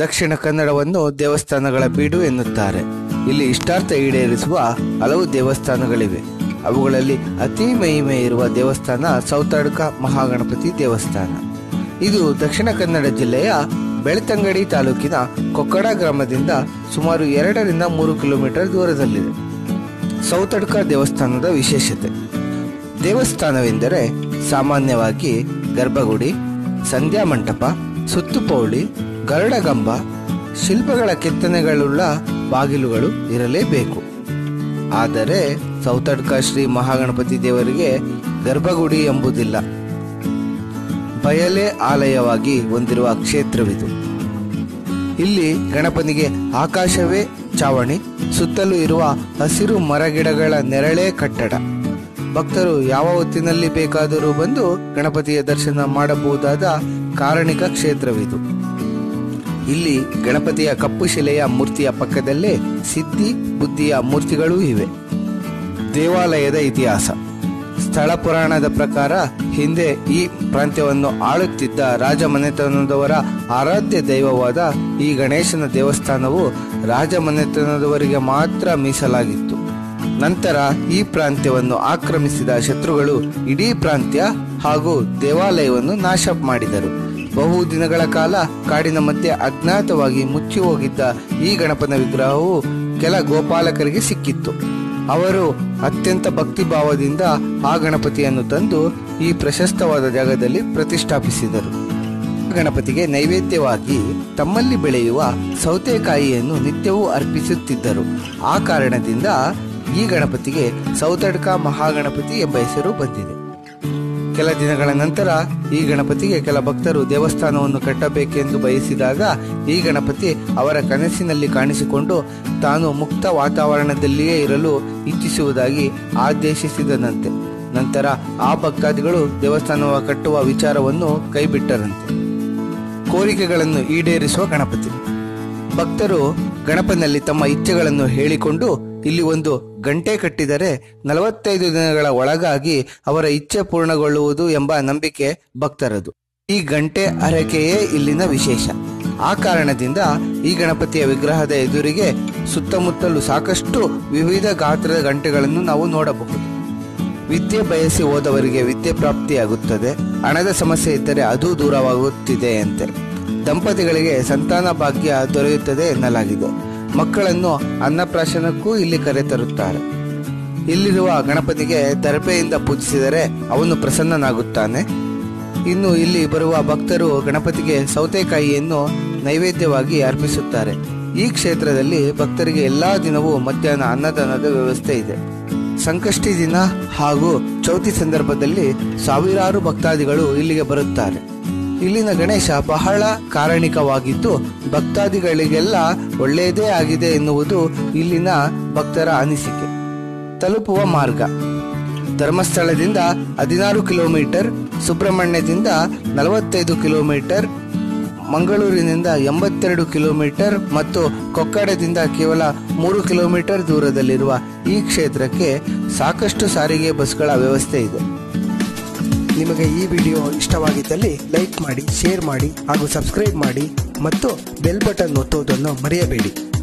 ದಕ್ಷಿಣ ಕನ್ನಡವನ್ನು ದೇವಸ್ಥಾನಗಳ ಬೀಡು ಎನ್ನುತ್ತಾರೆ. ಇಲ್ಲಿ ಇಷ್ಟಾರ್ಥ ಈಡೇರಿಸುವ ಹಲವು ದೇವಸ್ಥಾನಗಳಿವೆ. ಅವುಗಳಲ್ಲಿ ಅತಿ ಮಹಿಮೆ ಇರುವ ದೇವಸ್ಥಾನ ಸೌತಡ್ಕ ಮಹಾಗಣಪತಿ ದೇವಸ್ಥಾನ. ಇದು ದಕ್ಷಿಣ ಕನ್ನಡ ಜಿಲ್ಲೆಯ ಬೆಳ್ತಂಗಡಿ ತಾಲೂಕಿನ ಕೊಕ್ಕಡ ಗ್ರಾಮದಿಂದ ಸುಮಾರು 2ರಿಂದ 3 ಕಿಲೋಮೀಟರ್ ದೂರದಲ್ಲಿದೆ. ಸೌತಡ್ಕ ದೇವಸ್ಥಾನದ ವಿಶೇಷತೆ: ದೇವಸ್ಥಾನವೆಂದರೆ ಸಾಮಾನ್ಯವಾಗಿ ಗರ್ಭಗುಡಿ, ಸಂಧ್ಯಾ ಮಂಟಪ, ಸುತ್ತುಪೌಳಿ, ಗರುಡಗಂಬ, ಶಿಲ್ಪಗಳ ಕೆತ್ತನೆಗಳುಳ್ಳ ಬಾಗಿಲುಗಳು ಇರಲೇಬೇಕು. ಆದರೆ ಸೌತಡ್ಕ ಶ್ರೀ ಮಹಾಗಣಪತಿ ದೇವರಿಗೆ ಗರ್ಭಗುಡಿ ಎಂಬುದಿಲ್ಲ. ಬಯಲೆ ಆಲಯವಾಗಿ ಹೊಂದಿರುವ ಕ್ಷೇತ್ರವಿದು. ಇಲ್ಲಿ ಗಣಪನಿಗೆ ಆಕಾಶವೇ ಚಾವಣಿ, ಸುತ್ತಲೂ ಇರುವ ಹಸಿರು ಮರಗಿಡಗಳ ನೆರಳೇ ಕಟ್ಟಡ. ಭಕ್ತರು ಯಾವ ಹೊತ್ತಿನಲ್ಲಿ ಬೇಕಾದರೂ ಬಂದು ಗಣಪತಿಯ ದರ್ಶನ ಮಾಡಬಹುದಾದ ಕಾರಣಿಕ ಕ್ಷೇತ್ರವಿದು. ಇಲ್ಲಿ ಗಣಪತಿಯ ಕಪ್ಪು ಶಿಲೆಯ ಮೂರ್ತಿಯ ಪಕ್ಕದಲ್ಲೇ ಸಿದ್ಧಿ ಬುದ್ಧಿಯ ಮೂರ್ತಿಗಳೂ ಇವೆ. ದೇವಾಲಯದ ಇತಿಹಾಸ: ಸ್ಥಳ ಪುರಾಣದ ಪ್ರಕಾರ ಹಿಂದೆ ಈ ಪ್ರಾಂತ್ಯವನ್ನು ಆಳುತ್ತಿದ್ದ ರಾಜಮನೆತನದವರ ಆರಾಧ್ಯ ದೈವವಾದ ಈ ಗಣೇಶನ ದೇವಸ್ಥಾನವು ರಾಜಮನೆತನದವರಿಗೆ ಮಾತ್ರ ಮೀಸಲಾಗಿತ್ತು. ನಂತರ ಈ ಪ್ರಾಂತ್ಯವನ್ನು ಆಕ್ರಮಿಸಿದ ಶತ್ರುಗಳು ಇಡೀ ಪ್ರಾಂತ್ಯ ಹಾಗೂ ದೇವಾಲಯವನ್ನು ನಾಶ ಮಾಡಿದರು. ಬಹು ದಿನಗಳ ಕಾಲ ಕಾಡಿನ ಮಧ್ಯೆ ಅಜ್ಞಾತವಾಗಿ ಮುಚ್ಚಿ ಹೋಗಿದ್ದ ಈ ಗಣಪನ ವಿಗ್ರಹವು ಕೆಲ ಗೋಪಾಲಕರಿಗೆ ಸಿಕ್ಕಿತ್ತು. ಅವರು ಅತ್ಯಂತ ಭಕ್ತಿಭಾವದಿಂದ ಆ ಗಣಪತಿಯನ್ನು ತಂದು ಈ ಪ್ರಶಸ್ತವಾದ ಜಾಗದಲ್ಲಿ ಪ್ರತಿಷ್ಠಾಪಿಸಿದರು. ಗಣಪತಿಗೆ ನೈವೇದ್ಯವಾಗಿ ತಮ್ಮಲ್ಲಿ ಬೆಳೆಯುವ ಸೌತೆಕಾಯಿಯನ್ನು ನಿತ್ಯವೂ ಅರ್ಪಿಸುತ್ತಿದ್ದರು. ಆ ಕಾರಣದಿಂದ ಈ ಗಣಪತಿಗೆ ಸೌತಡ್ಕ ಮಹಾಗಣಪತಿ ಎಂಬ ಹೆಸರು ಬಂದಿದೆ. ಕೆಲ ದಿನಗಳ ನಂತರ ಈ ಗಣಪತಿಗೆ ಕೆಲ ಭಕ್ತರು ದೇವಸ್ಥಾನವನ್ನು ಕಟ್ಟಬೇಕೆಂದು ಬಯಸಿದಾಗ ಈ ಗಣಪತಿ ಅವರ ಕನಸಿನಲ್ಲಿ ಕಾಣಿಸಿಕೊಂಡು ತಾನು ಮುಕ್ತ ವಾತಾವರಣದಲ್ಲಿಯೇ ಇರಲು ಇಚ್ಛಿಸುವುದಾಗಿ ಆದೇಶಿಸಿದನಂತೆ. ನಂತರ ಆ ಭಕ್ತಾದಿಗಳು ದೇವಸ್ಥಾನ ಕಟ್ಟುವ ವಿಚಾರವನ್ನು ಕೈಬಿಟ್ಟರಂತೆ. ಕೋರಿಕೆಗಳನ್ನು ಈಡೇರಿಸುವ ಗಣಪತಿ: ಭಕ್ತರು ಗಣಪನಲ್ಲಿ ತಮ್ಮ ಇಚ್ಛೆಗಳನ್ನು ಹೇಳಿಕೊಂಡು ಇಲ್ಲಿ ಒಂದು ಗಂಟೆ ಕಟ್ಟಿದರೆ 45 ದಿನಗಳ ಒಳಗಾಗಿ ಅವರ ಇಚ್ಛೆ ಪೂರ್ಣಗೊಳ್ಳುವುದು ಎಂಬ ನಂಬಿಕೆ ಭಕ್ತರದು. ಈ ಗಂಟೆ ಹರಕೆಯೇ ಇಲ್ಲಿನ ವಿಶೇಷ. ಆ ಕಾರಣದಿಂದ ಈ ಗಣಪತಿಯ ವಿಗ್ರಹದ ಎದುರಿಗೆ ಸುತ್ತಮುತ್ತಲು ಸಾಕಷ್ಟು ವಿವಿಧ ಗಾತ್ರದ ಗಂಟೆಗಳನ್ನು ನಾವು ನೋಡಬಹುದು. ವಿದ್ಯೆ ಬಯಸಿ ಹೋದವರಿಗೆ ವಿದ್ಯೆ ಪ್ರಾಪ್ತಿಯಾಗುತ್ತದೆ. ಹಣದ ಸಮಸ್ಯೆ ಇದ್ದರೆ ಅದು ದೂರವಾಗುತ್ತಿದೆ ಅಂತೆ. ದಂಪತಿಗಳಿಗೆ ಸಂತಾನ ಭಾಗ್ಯ ದೊರೆಯುತ್ತದೆ ಎನ್ನಲಾಗಿದೆ. ಮಕ್ಕಳನ್ನು ಅನ್ನಪ್ರಾಶನಕ್ಕೂ ಇಲ್ಲಿ ಕರೆತರುತ್ತಾರೆ. ಇಲ್ಲಿರುವ ಗಣಪತಿಗೆ ದರ್ಬೆಯಿಂದ ಪೂಜಿಸಿದರೆ ಅವನು ಪ್ರಸನ್ನನಾಗುತ್ತಾನೆ. ಇನ್ನು ಇಲ್ಲಿ ಬರುವ ಭಕ್ತರು ಗಣಪತಿಗೆ ಸೌತೆಕಾಯಿಯನ್ನು ನೈವೇದ್ಯವಾಗಿ ಅರ್ಪಿಸುತ್ತಾರೆ. ಈ ಕ್ಷೇತ್ರದಲ್ಲಿ ಭಕ್ತರಿಗೆ ಎಲ್ಲಾ ದಿನವೂ ಮಧ್ಯಾಹ್ನ ಅನ್ನದಾನದ ವ್ಯವಸ್ಥೆ ಇದೆ. ಸಂಕಷ್ಟಿ ದಿನ ಹಾಗೂ ಚೌತಿ ಸಂದರ್ಭದಲ್ಲಿ ಸಾವಿರಾರು ಭಕ್ತಾದಿಗಳು ಇಲ್ಲಿಗೆ ಬರುತ್ತಾರೆ. ಇಲ್ಲಿನ ಗಣೇಶ ಬಹಳ ಕಾರಣಿಕವಾಗಿದ್ದು ಭಕ್ತಾದಿಗಳಿಗೆಲ್ಲ ಒಳ್ಳೆಯದೇ ಆಗಿದೆ ಎನ್ನುವುದು ಇಲ್ಲಿನ ಭಕ್ತರ ಅನಿಸಿಕೆ. ತಲುಪುವ ಮಾರ್ಗ: ಧರ್ಮಸ್ಥಳದಿಂದ 16 ಕಿಲೋಮೀಟರ್, ಸುಬ್ರಹ್ಮಣ್ಯದಿಂದ 45 ಕಿಲೋಮೀಟರ್, ಮಂಗಳೂರಿನಿಂದ 82 ಕಿಲೋಮೀಟರ್ ಮತ್ತು ಕೊಕ್ಕಡದಿಂದ ಕೇವಲ 3 ಕಿಲೋಮೀಟರ್ ದೂರದಲ್ಲಿರುವ ಈ ಕ್ಷೇತ್ರಕ್ಕೆ ಸಾಕಷ್ಟು ಸಾರಿಗೆ ಬಸ್ಗಳ ವ್ಯವಸ್ಥೆ ಇದೆ. ನಿಮಗೆ ಈ ವಿಡಿಯೋ ಇಷ್ಟವಾಗಿದ್ದಲ್ಲಿ ಲೈಕ್ ಮಾಡಿ, ಶೇರ್ ಮಾಡಿ ಹಾಗೂ ಸಬ್ಸ್ಕ್ರೈಬ್ ಮಾಡಿ ಮತ್ತು ಬೆಲ್ ಬಟನ್ ಒತ್ತುವುದನ್ನು ಮರೆಯಬೇಡಿ.